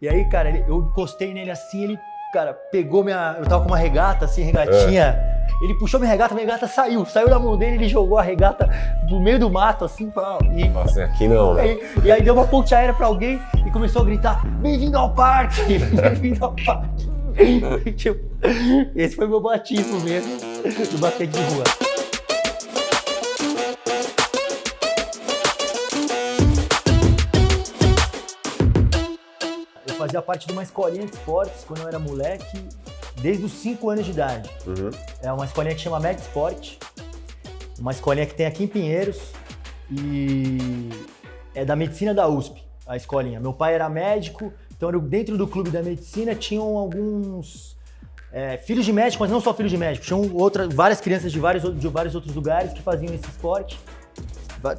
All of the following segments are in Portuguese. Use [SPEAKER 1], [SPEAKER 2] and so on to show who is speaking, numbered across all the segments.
[SPEAKER 1] E aí, cara, eu encostei nele assim, ele, cara, pegou minha... Eu tava com uma regata, assim, regatinha. Ele puxou minha regata saiu da mão dele, ele jogou a regata do meio do mato, assim, e...
[SPEAKER 2] Nossa, aqui não, né?
[SPEAKER 1] E aí deu uma ponte aérea pra alguém e começou a gritar, bem-vindo ao parque, bem-vindo ao parque. Tipo, esse foi meu batismo mesmo, do basquete de rua. Eu fazia parte de uma escolinha de esportes quando eu era moleque, desde os 5 anos de idade. É uma escolinha que chama Med Sport, uma escolinha que tem aqui em Pinheiros e é da medicina da USP, a escolinha. Meu pai era médico, então dentro do clube da medicina tinham alguns filhos de médico, mas não só filhos de médico, tinham várias crianças de vários outros lugares que faziam esse esporte,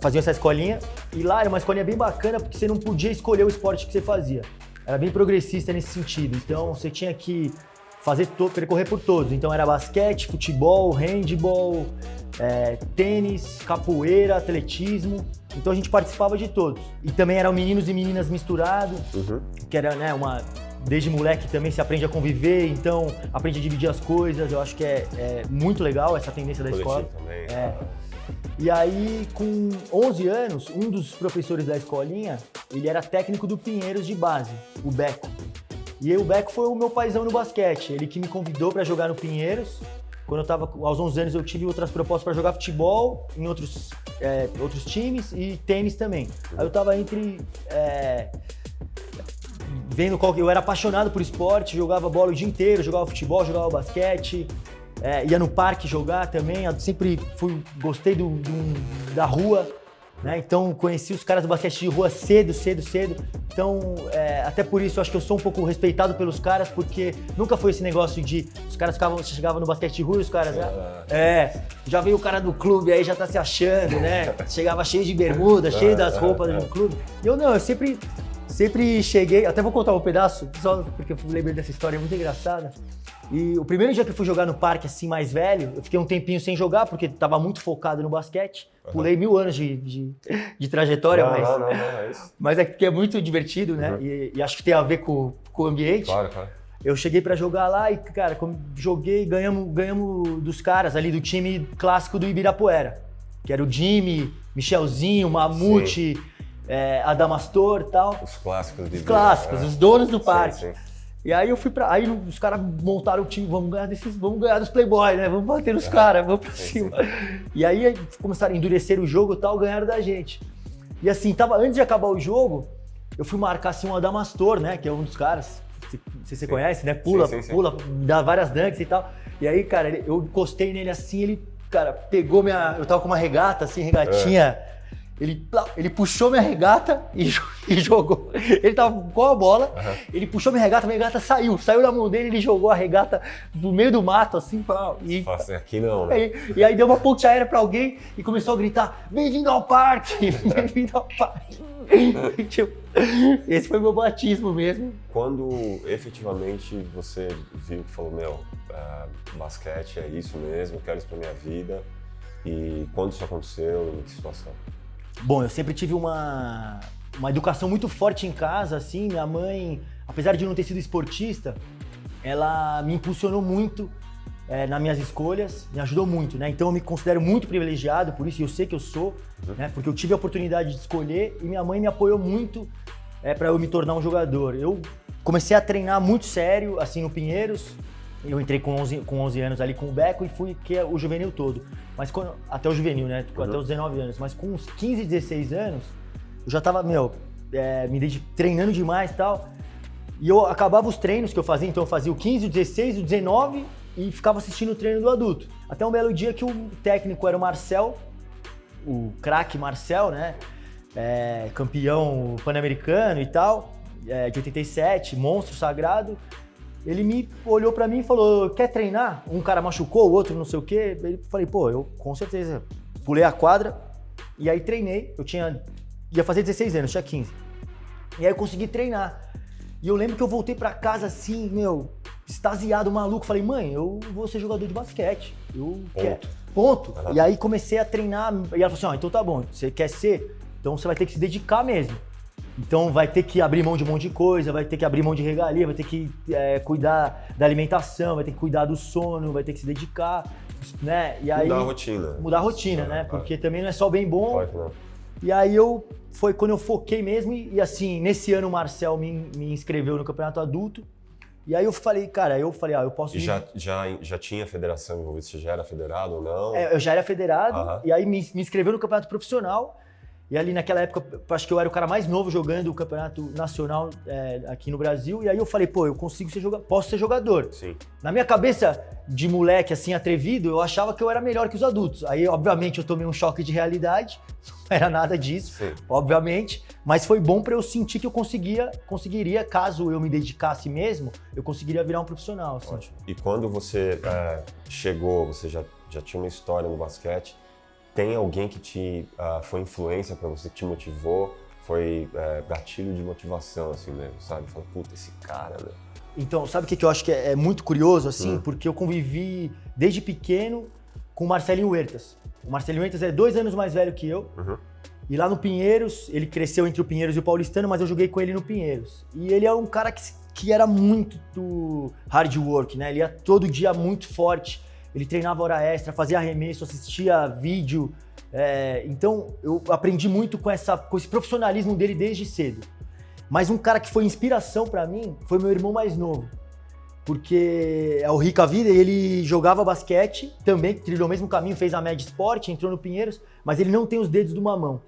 [SPEAKER 1] faziam essa escolinha. E lá era uma escolinha bem bacana porque você não podia escolher o esporte que você fazia. Era bem progressista nesse sentido, então você tinha que percorrer por todos. Então era basquete, futebol, handball, tênis, capoeira, atletismo. Então a gente participava de todos. E também eram meninos e meninas misturados, que era, né, desde moleque também se aprende a conviver, então aprende a dividir as coisas. Eu acho que é muito legal essa tendência da escola.
[SPEAKER 2] Também.
[SPEAKER 1] E aí, com 11 anos, um dos professores da escolinha, ele era técnico do Pinheiros de base, o Beco. E o Beco foi o meu paizão no basquete, ele que me convidou para jogar no Pinheiros. Quando eu tava aos 11 anos, eu tive outras propostas para jogar futebol em outros times e tênis também. Aí eu tava vendo eu era apaixonado por esporte, jogava bola o dia inteiro, jogava futebol, jogava basquete, ia no parque jogar também. Eu sempre gostei da rua, né? Então conheci os caras do basquete de rua cedo. Então, até por isso, eu acho que eu sou um pouco respeitado pelos caras, porque nunca foi esse negócio de os caras chegavam no basquete de rua e os caras, já veio o cara do clube, aí já tá se achando, né? Chegava cheio de bermuda, cheio das roupas do clube. E eu sempre cheguei, até vou contar um pedaço, só porque eu lembrei dessa história, é muito engraçada. E o primeiro dia que eu fui jogar no parque, assim, mais velho, eu fiquei um tempinho sem jogar, porque tava muito focado no basquete. Pulei 1000 anos de trajetória,
[SPEAKER 2] Não, é isso.
[SPEAKER 1] Mas é porque é muito divertido, né? E acho que tem a ver com o ambiente.
[SPEAKER 2] Claro.
[SPEAKER 1] Eu cheguei pra jogar lá e, cara, como joguei, ganhamos dos caras ali do time clássico do Ibirapuera. Que era o Jimmy, Michelzinho, Mamute, Adamastor e tal.
[SPEAKER 2] Os clássicos de
[SPEAKER 1] Os clássicos, os donos do parque.
[SPEAKER 2] Sim.
[SPEAKER 1] E aí eu fui aí os caras montaram o time, vamos ganhar dos Playboy, né? Vamos bater nos caras, vamos pra cima. E aí começaram a endurecer o jogo e tal, ganharam da gente. E assim, antes de acabar o jogo, eu fui marcar assim um Adamastor, né? Que é um dos caras, você conhece, né? Pula, dá várias dunks e tal. E aí, cara, eu encostei nele assim, ele, cara, pegou eu tava com uma regata, assim, regatinha. Ele puxou minha regata e jogou. Ele tava com a bola, ele puxou minha regata saiu da mão dele, ele jogou a regata do meio do mato, assim,
[SPEAKER 2] Aqui não, né?
[SPEAKER 1] E aí deu uma ponte aérea pra alguém e começou a gritar, bem-vindo ao parque, bem-vindo ao parque. Tipo, esse foi meu batismo mesmo.
[SPEAKER 2] Quando efetivamente você viu que falou, basquete é isso mesmo, quero isso pra minha vida, e quando isso aconteceu, em que situação?
[SPEAKER 1] Bom, eu sempre tive uma educação muito forte em casa, assim. Minha mãe, apesar de não ter sido esportista, ela me impulsionou muito nas minhas escolhas, me ajudou muito, né? Então eu me considero muito privilegiado por isso, e eu sei que eu sou, né? Porque eu tive a oportunidade de escolher e minha mãe me apoiou muito para eu me tornar um jogador. Eu comecei a treinar muito sério, assim, no Pinheiros. Eu entrei com 11 anos ali com o Beco e fui o juvenil todo. Mas até o juvenil, né? Até os 19 anos. Mas com uns 15, 16 anos, eu já tava, treinando demais e tal. E eu acabava os treinos que eu fazia, então eu fazia o 15, o 16, o 19 e ficava assistindo o treino do adulto. Até um belo dia que o técnico era o Marcel, o craque Marcel, né? Campeão pan-americano e tal, de 87, monstro sagrado. Ele me olhou pra mim e falou, quer treinar? Um cara machucou, o outro não sei o quê. Eu falei, eu com certeza. Pulei a quadra e aí treinei. Ia fazer 16 anos, tinha 15. E aí eu consegui treinar. E eu lembro que eu voltei pra casa assim, extasiado, maluco. Falei, mãe, eu vou ser jogador de basquete. Ponto. E aí comecei a treinar. E ela falou assim, então tá bom, você quer ser? Então você vai ter que se dedicar mesmo. Então vai ter que abrir mão de um monte de coisa, vai ter que abrir mão de regalia, vai ter que cuidar da alimentação, vai ter que cuidar do sono, vai ter que se dedicar, né? E aí,
[SPEAKER 2] mudar a rotina.
[SPEAKER 1] Mudar a rotina, né? Porque também não é só bem bom.
[SPEAKER 2] Claro que não.
[SPEAKER 1] E aí foi quando eu foquei mesmo e assim, nesse ano o Marcel me inscreveu no campeonato adulto. E aí eu falei, eu posso...
[SPEAKER 2] E já tinha federação envolvida? Você já era federado ou não?
[SPEAKER 1] Eu já era federado, e aí me inscreveu no campeonato profissional. E ali naquela época, acho que eu era o cara mais novo jogando o campeonato nacional aqui no Brasil. E aí eu falei, eu consigo posso ser jogador.
[SPEAKER 2] Sim.
[SPEAKER 1] Na minha cabeça de moleque assim atrevido, eu achava que eu era melhor que os adultos. Aí, obviamente, eu tomei um choque de realidade. Não era nada disso,
[SPEAKER 2] Sim.
[SPEAKER 1] obviamente. Mas foi bom para eu sentir que eu conseguiria, caso eu me dedicasse mesmo, eu conseguiria virar um profissional. Assim.
[SPEAKER 2] Ótimo. E quando você chegou, você já tinha uma história no basquete, tem alguém que foi influência para você, que te motivou, foi gatilho de motivação, assim mesmo, sabe? Fala, puta, esse cara, né?
[SPEAKER 1] Então, sabe o que eu acho que é muito curioso, assim? Porque eu convivi desde pequeno com o Marcelinho Huertas. O Marcelinho Huertas é 2 anos mais velho que eu. E lá no Pinheiros, ele cresceu entre o Pinheiros e o Paulistano, mas eu joguei com ele no Pinheiros. E ele é um cara que era muito do hard work, né? Ele ia todo dia muito forte. Ele treinava hora extra, fazia arremesso, assistia vídeo. Então, eu aprendi muito com esse profissionalismo dele desde cedo. Mas um cara que foi inspiração pra mim foi meu irmão mais novo. Porque é o Rica Vida e ele jogava basquete também, trilhou o mesmo caminho, fez a Média Sport, entrou no Pinheiros, mas ele não tem os dedos de uma mão.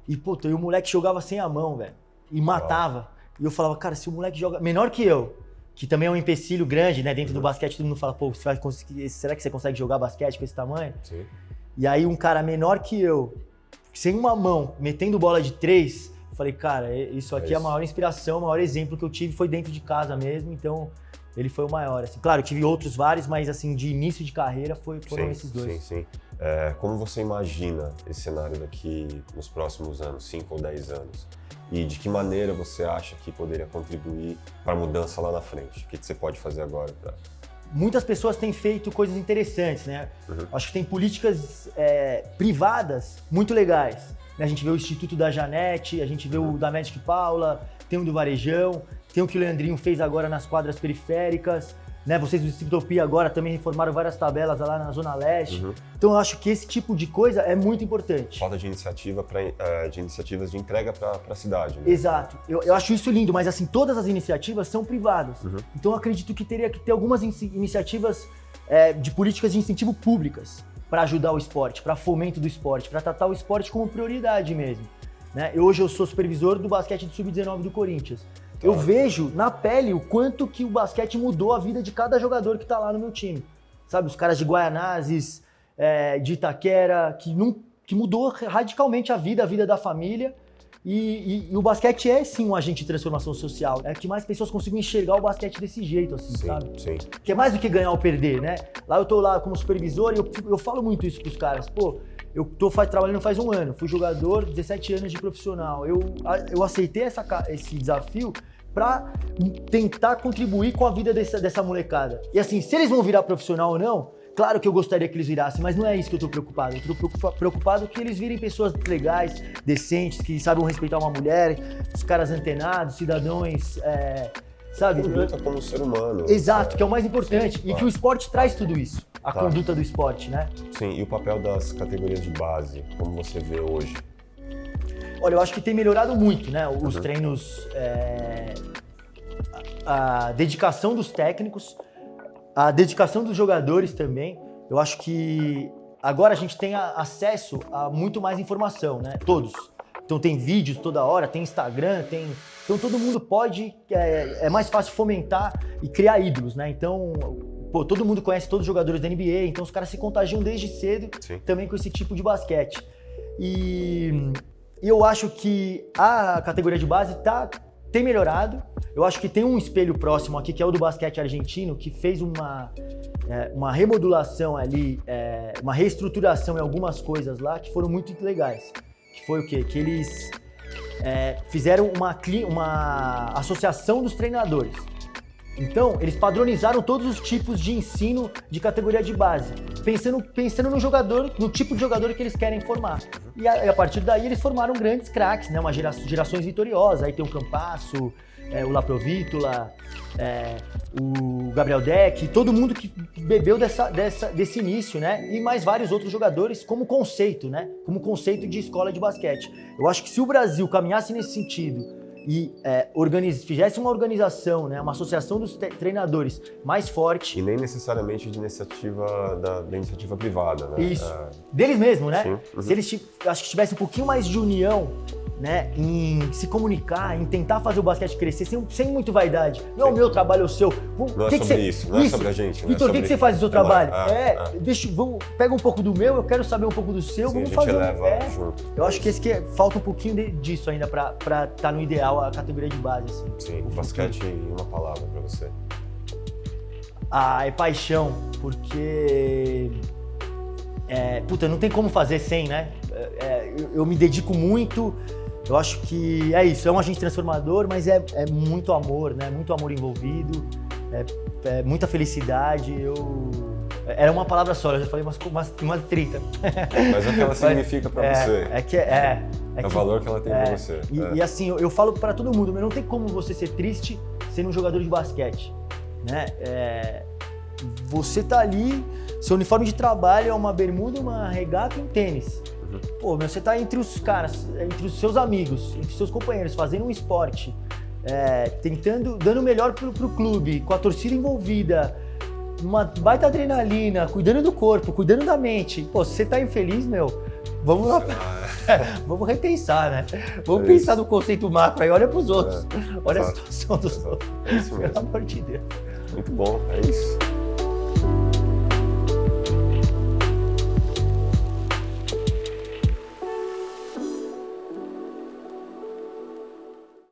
[SPEAKER 1] E, e o moleque jogava sem a mão, velho. E matava. E eu falava, cara, se o moleque joga menor que eu, que também é um empecilho grande, né? Dentro do basquete, todo mundo fala, você vai conseguir, será que você consegue jogar basquete com esse tamanho?
[SPEAKER 2] Sim.
[SPEAKER 1] E aí um cara menor que eu, sem uma mão, metendo bola de 3, eu falei, cara, isso aqui é a maior inspiração, o maior exemplo que eu tive foi dentro de casa mesmo, então ele foi o maior. Assim. Claro, eu tive outros vários, mas assim, de início de carreira foram esses dois.
[SPEAKER 2] Sim. Como você imagina esse cenário daqui nos próximos anos, 5 ou 10 anos? E de que maneira você acha que poderia contribuir para a mudança lá na frente? O que você pode fazer agora?
[SPEAKER 1] Muitas pessoas têm feito coisas interessantes, né? Acho que tem políticas privadas muito legais. A gente vê o Instituto da Janete, a gente vê o da Magic Paula, tem o do Varejão, tem o que o Leandrinho fez agora nas quadras periféricas, né? Vocês do Striptopia agora também reformaram várias tabelas lá na Zona Leste. Então eu acho que esse tipo de coisa é muito importante.
[SPEAKER 2] Falta de iniciativa de iniciativas de entrega para a cidade. Né?
[SPEAKER 1] Exato. Eu acho isso lindo, mas assim, todas as iniciativas são privadas. Então eu acredito que teria que ter algumas iniciativas de políticas de incentivo públicas para ajudar o esporte, para fomento do esporte, para tratar o esporte como prioridade mesmo. Né? Hoje eu sou supervisor do basquete do Sub-19 do Corinthians. Eu vejo na pele o quanto que o basquete mudou a vida de cada jogador que tá lá no meu time. Sabe, os caras de Guaianazes, de Itaquera, que mudou radicalmente a vida da família. E o basquete é sim um agente de transformação social. É que mais pessoas consigam enxergar o basquete desse jeito, assim, sabe?
[SPEAKER 2] Sim. Que
[SPEAKER 1] é mais do que ganhar ou perder, né? Lá eu tô lá como supervisor e eu falo muito isso pros caras. Eu tô trabalhando faz 1 ano, fui jogador, 17 anos de profissional. Eu aceitei esse desafio para tentar contribuir com a vida dessa molecada. E assim, se eles vão virar profissional ou não, claro que eu gostaria que eles virassem, mas não é isso que eu tô preocupado. Eu tô preocupado que eles virem pessoas legais, decentes, que sabem respeitar uma mulher, os caras antenados, cidadãos, sabe?
[SPEAKER 2] Conduta como ser humano.
[SPEAKER 1] Exato, que é o mais importante. E que o esporte traz tudo isso. A conduta do esporte, né?
[SPEAKER 2] Sim, e o papel das categorias de base, como você vê hoje?
[SPEAKER 1] Olha, eu acho que tem melhorado muito, né? Os treinos, a dedicação dos técnicos, a dedicação dos jogadores também. Eu acho que agora a gente tem acesso a muito mais informação, né? Todos. Então tem vídeos toda hora, tem Instagram, Então todo mundo pode, é mais fácil fomentar e criar ídolos, né? Então, todo mundo conhece todos os jogadores da NBA, então os caras se contagiam desde cedo também com esse tipo de basquete. E eu acho que a categoria de base tem melhorado. Eu acho que tem um espelho próximo aqui, que é o do basquete argentino, que fez uma remodulação ali, uma reestruturação em algumas coisas lá que foram muito legais. Que foi o quê? Que eles fizeram uma associação dos treinadores. Então, eles padronizaram todos os tipos de ensino de categoria de base, pensando no jogador, no tipo de jogador que eles querem formar. E a partir daí eles formaram grandes craques, né? Gerações vitoriosas. Aí tem o Campasso, o Laprovitola, o Gabriel Deck, todo mundo que bebeu desse início, né? E mais vários outros jogadores como conceito, né? Como conceito de escola de basquete. Eu acho que se o Brasil caminhasse nesse sentido e fizesse uma organização, né, uma associação dos treinadores mais forte.
[SPEAKER 2] E nem necessariamente de iniciativa da iniciativa privada, né?
[SPEAKER 1] Isso. Deles mesmo, né?
[SPEAKER 2] Sim. Uhum.
[SPEAKER 1] Se eles acho que tivesse um pouquinho mais de união, né, em se comunicar, em tentar fazer o basquete crescer sem muito vaidade. Não é o meu trabalho, é o seu.
[SPEAKER 2] Não é sobre isso, não é sobre a gente.
[SPEAKER 1] Vitor, o que você faz no seu trabalho? Pega um pouco do meu, eu quero saber um pouco do seu, vamos fazer.
[SPEAKER 2] Junto.
[SPEAKER 1] Eu acho que falta um pouquinho disso ainda pra estar no ideal a categoria de base. Assim.
[SPEAKER 2] Sim, o basquete em uma palavra pra você.
[SPEAKER 1] É paixão, porque não tem como fazer sem, né? Eu me dedico muito. Eu acho que é isso, é um agente transformador, mas é muito amor, né? Muito amor envolvido, muita felicidade. Era uma palavra só, eu já falei umas 30.
[SPEAKER 2] Mas é o que ela significa pra você. É o valor que ela tem pra você.
[SPEAKER 1] E assim, eu falo pra todo mundo, mas não tem como você ser triste sendo um jogador de basquete, né? Você tá ali, seu uniforme de trabalho é uma bermuda, uma regata e um tênis. Pô, você tá entre os caras, entre os seus amigos, entre os seus companheiros, fazendo um esporte, dando o melhor pro clube, com a torcida envolvida, uma baita adrenalina, cuidando do corpo, cuidando da mente. Pô, se você tá infeliz, vamos lá, vamos repensar, né? Vamos pensar no conceito macro aí, olha pros outros, olha a situação dos outros, pelo amor de Deus.
[SPEAKER 2] Muito bom, é isso.